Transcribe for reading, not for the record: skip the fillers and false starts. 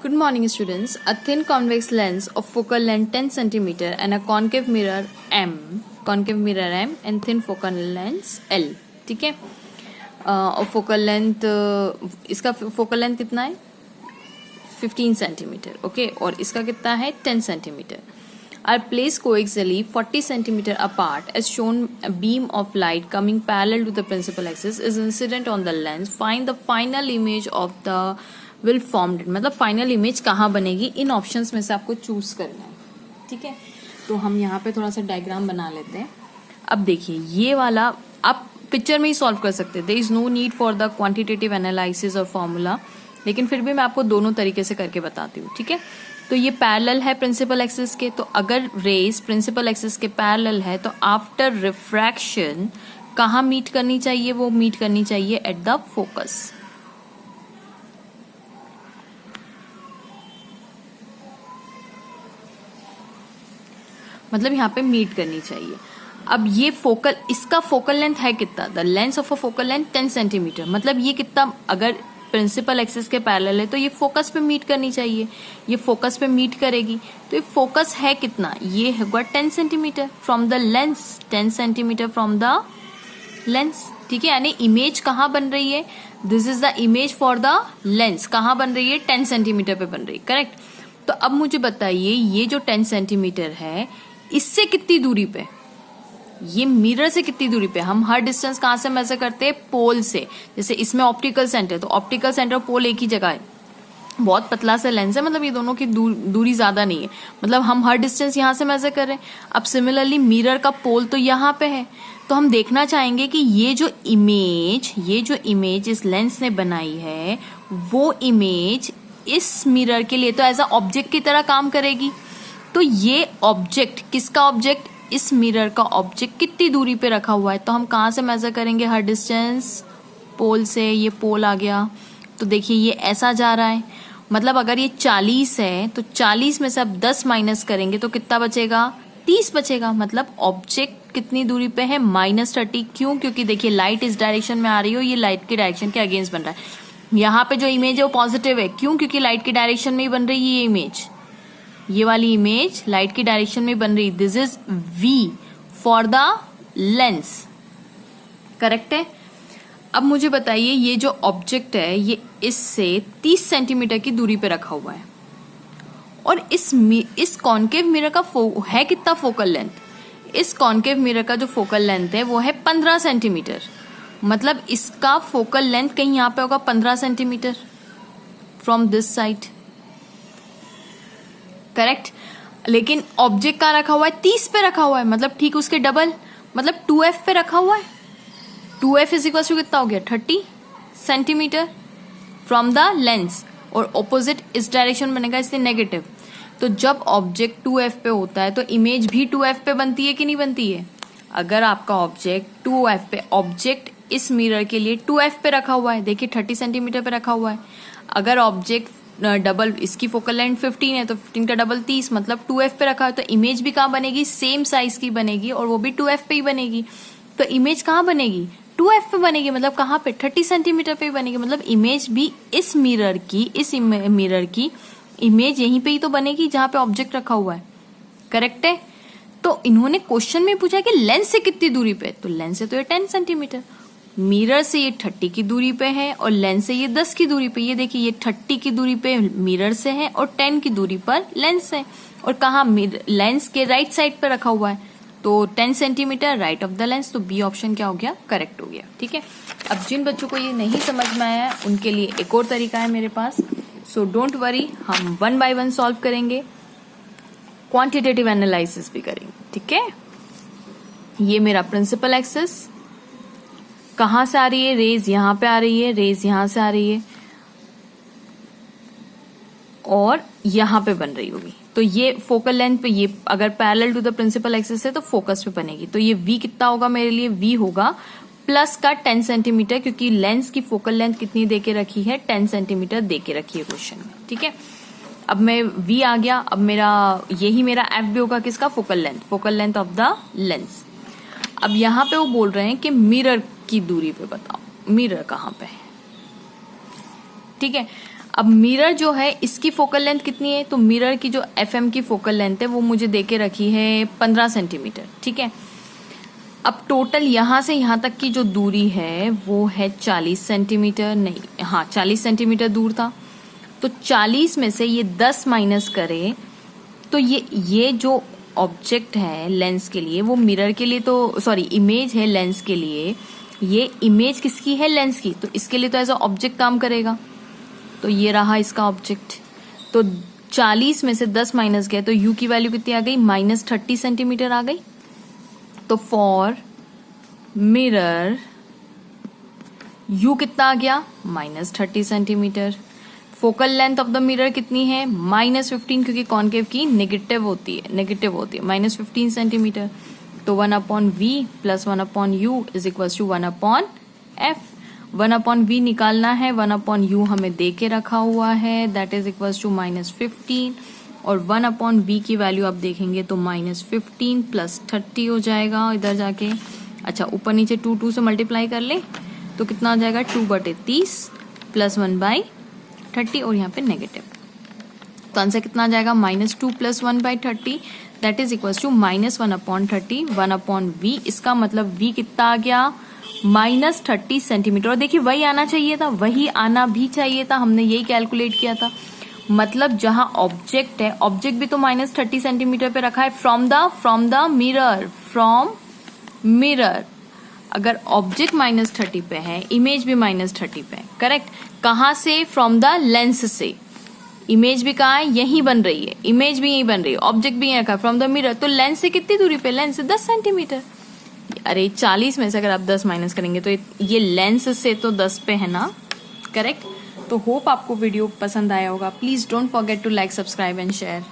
Good morning students. A thin convex lens of focal length 10 cm and a concave mirror M and thin focal length L. ठीक है. और focal length इसका focal length कितना है 15 centimetre. Okay. और इसका कितना है 10 centimetre. Are placed coaxially 40 centimeter apart as shown. A beam of light coming parallel to the principal axis is incident on the lens. Find the final image of the will formed. मतलब final image कहाँ बनेगी, इन options में से आपको choose करना है. ठीक है. तो हम यहाँ पे थोड़ा सा डायग्राम बना लेते हैं. अब देखिए ये वाला आप पिक्चर में ही सॉल्व कर सकते हैं. There is no need for the quantitative analysis और फॉर्मूला, लेकिन फिर भी मैं आपको दोनों तरीके से करके बताती हूँ. ठीक है. तो ये पैरेलल है प्रिंसिपल एक्सिस के. तो अगर रेज प्रिंसिपल एक्सिस के पैरेलल है तो आफ्टर रिफ्रैक्शन कहाँ मीट करनी चाहिए, वो मीट करनी चाहिए एट द फोकस. मतलब यहाँ पे मीट करनी चाहिए. अब ये फोकल, इसका फोकल लेंथ है कितना, the length of a focal length 10 centimetre. मतलब ये कितना, अगर प्रिंसिपल एक्सिस के पैरेलल है तो ये फोकस पे मीट करनी चाहिए. ये फोकस पे मीट करेगी तो ये फोकस है कितना, ये होगा 10 centimetre from the lens. 10 centimetre from the lens. ठीक है. यानी इमेज कहाँ बन रही है, this is the image for the lens. कहाँ बन रही है 10 सेंटीमीटर पे बन रही है. करेक्ट. तो अब मुझे बताइए ये जो 10 सेंटीमीटर है इससे कितनी दूरी पे, ये मिरर से कितनी दूरी पे. हम हर डिस्टेंस कहाँ से मेजर करते हैं, पोल से. जैसे इसमें ऑप्टिकल सेंटर, तो ऑप्टिकल सेंटर पोल एक ही जगह है. बहुत पतला सा लेंस है, मतलब ये दोनों की दूरी ज्यादा नहीं है. मतलब हम हर डिस्टेंस यहाँ से मेजर कर रहे हैं. अब सिमिलरली मिरर का पोल तो यहाँ पे है. तो हम देखना चाहेंगे कि ये जो इमेज इस लेंस ने बनाई है वो इमेज इस मिरर के लिए तो एज अ ऑब्जेक्ट की तरह काम करेगी. तो ये ऑब्जेक्ट, किसका ऑब्जेक्ट, इस मिरर का ऑब्जेक्ट कितनी दूरी पे रखा हुआ है. तो हम कहाँ से मेजर करेंगे, हर डिस्टेंस पोल से. ये पोल आ गया. तो देखिए ये ऐसा जा रहा है. मतलब अगर ये 40 है तो 40 में से आप 10 माइनस करेंगे तो कितना बचेगा, 30 बचेगा. मतलब ऑब्जेक्ट कितनी दूरी पे है, -30. क्यों, क्योंकि देखिए लाइट इस डायरेक्शन में आ रही हो, ये लाइट के डायरेक्शन के अगेंस्ट बन रहा है. यहाँ पे जो इमेज है वो पॉजिटिव है. क्यों, क्योंकि लाइट की डायरेक्शन में ही बन रही है ये इमेज. ये वाली इमेज लाइट की डायरेक्शन में बन रही. This is V for the lens. Correct है. अब मुझे बताइए ये जो ऑब्जेक्ट है ये इससे 30 सेंटीमीटर की दूरी पे रखा हुआ है और इस कॉन्केव मिरर का है कितना फोकल लेंथ. इस कॉन्केव मिरर का जो फोकल लेंथ है वो है 15 सेंटीमीटर. मतलब इसका फोकल लेंथ कहीं यहाँ पे होगा 15 centimetre from this side. Correct. लेकिन ऑब्जेक्ट कहाँ रखा हुआ है, 30 पे रखा हुआ है. मतलब ठीक उसके डबल, मतलब 2F पे रखा हुआ है. 2F इज इक्वल टू कितना हो गया, 30 सेंटीमीटर फ्रॉम द लेंस. और ऑपोजिट इस डायरेक्शन बनेगा इसलिए नेगेटिव. तो जब ऑब्जेक्ट 2F पे होता है तो इमेज भी 2F पे बनती है कि नहीं बनती है. अगर आपका ऑब्जेक्ट 2F पे, ऑब्जेक्ट इस मिरर के लिए 2F पे रखा हुआ है, देखिए 30 सेंटीमीटर पे रखा हुआ है. अगर ऑब्जेक्ट डबल, इसकी फोकल लेंथ 15 है तो 15 का डबल 30, मतलब 2F पे रखा है तो इमेज भी कहाँ बनेगी, सेम साइज की बनेगी और वो भी 2F पे ही बनेगी. तो इमेज कहाँ बनेगी, 2F पे बनेगी. मतलब कहाँ पे, 30 सेंटीमीटर पे ही बनेगी. मतलब इमेज भी इस मिरर की इमेज यहीं पे ही तो बनेगी जहां पे ऑब्जेक्ट रखा हुआ है. करेक्ट है. तो इन्होंने क्वेश्चन में पूछा कि लेंस से कितनी दूरी पे, तो लेंस से तो ये 10 सेंटीमीटर, मिरर से ये 30 की दूरी पे है और लेंस से ये 10 की दूरी पे. ये देखिए ये 30 की दूरी पे मिरर से है और 10 की दूरी पर लेंस है. और कहाँ, लेंस के राइट साइड पे रखा हुआ है. तो 10 centimetre right of the lens. तो बी ऑप्शन क्या हो गया, करेक्ट हो गया. ठीक है. अब जिन बच्चों को ये नहीं समझ में आया उनके लिए एक और तरीका है मेरे पास. सो डोंट वरी, हम 1 बाय 1 सॉल्व करेंगे, क्वांटिटेटिव एनालिसिस भी करेंगे. ठीक है. ये मेरा प्रिंसिपल एक्सिस, कहाँ से आ रही है, रेज यहाँ पे आ रही है, रेज यहाँ से आ रही है और यहाँ पे बन रही होगी. तो ये फोकल लेंथ पे, ये अगर parallel to the principal axis है तो फोकस पे बनेगी. तो ये V कितना होगा मेरे लिए, V होगा प्लस का 10 सेंटीमीटर, क्योंकि लेंस की फोकल लेंथ कितनी दे के रखी है, 10 सेंटीमीटर दे के रखी है क्वेश्चन में. ठीक है. अब मैं V आ गया. अब मेरा यही मेरा F भी होगा किसका, focal length of the lens. अब यहाँ पे वो बोल रहे हैं कि मिरर की दूरी पे बताओ, मिरर कहाँ पे है. ठीक है. अब मिरर जो है इसकी फोकल लेंथ कितनी है, तो मिरर की जो FM की फोकल लेंथ है वो मुझे देके रखी है 15 सेंटीमीटर, ठीक है। अब टोटल यहां से यहां तक की जो दूरी है वो है 40 सेंटीमीटर, नहीं हाँ 40 सेंटीमीटर दूर था। तो 40 में से ये 10 माइनस करें तो ये जो ऑब्जेक्ट है लेंस के लिए, वो मिरर के लिए तो सॉरी इमेज है लेंस के लिए, ये इमेज किसकी है, लेंस की, तो इसके लिए तो एज अ ऑब्जेक्ट काम करेगा। तो ये रहा इसका ऑब्जेक्ट। तो 40 में से 10 माइनस गया तो u की वैल्यू कितनी आ गई, -30 सेंटीमीटर आ गई। तो फॉर मिरर u कितना आ गया, -30 centimetre. Focal length of the mirror कितनी है, -15, क्योंकि कॉन्केव की नेगेटिव होती है -15 सेंटीमीटर। तो 1/v + 1/u is equals to 1/f। 1/v निकालना है, 1/u हमें दे के रखा हुआ है, दैट इज इक्वल्स टू -15, और 1/v की वैल्यू आप देखेंगे तो -15 + 30 हो जाएगा इधर जाके। अच्छा ऊपर नीचे 2 से मल्टीप्लाई कर ले तो कितना हो जाएगा, 2/30 + 1/30, और यहाँ पे नेगेटिव। तो आंसर कितना आ जाएगा, -2 + 1/30, that is equals to -1/30 1/v। इसका मतलब v कितना आ गया, -30 सेंटीमीटर। और देखिए वही आना चाहिए था, वही आना भी चाहिए था, हमने यही कैलकुलेट किया था। मतलब जहां ऑब्जेक्ट है, ऑब्जेक्ट भी तो -30 सेंटीमीटर पे रखा है फ्रॉम द मिरर। अगर ऑब्जेक्ट -30 पे है, इमेज भी -30 पे है, करेक्ट। कहां से, फ्रॉम द लेंस से। इमेज भी कहाँ है, यहीं बन रही है, इमेज भी यहीं बन रही है, ऑब्जेक्ट भी यहीं रखा है फ्रॉम द मिरर। तो लेंस से कितनी दूरी पे, लेंस से 10 सेंटीमीटर। अरे 40 में से अगर आप 10 माइनस करेंगे तो ये लेंस से तो 10 पे है ना, करेक्ट। तो होप आपको वीडियो पसंद आया होगा। Please don't forget to like, subscribe and share.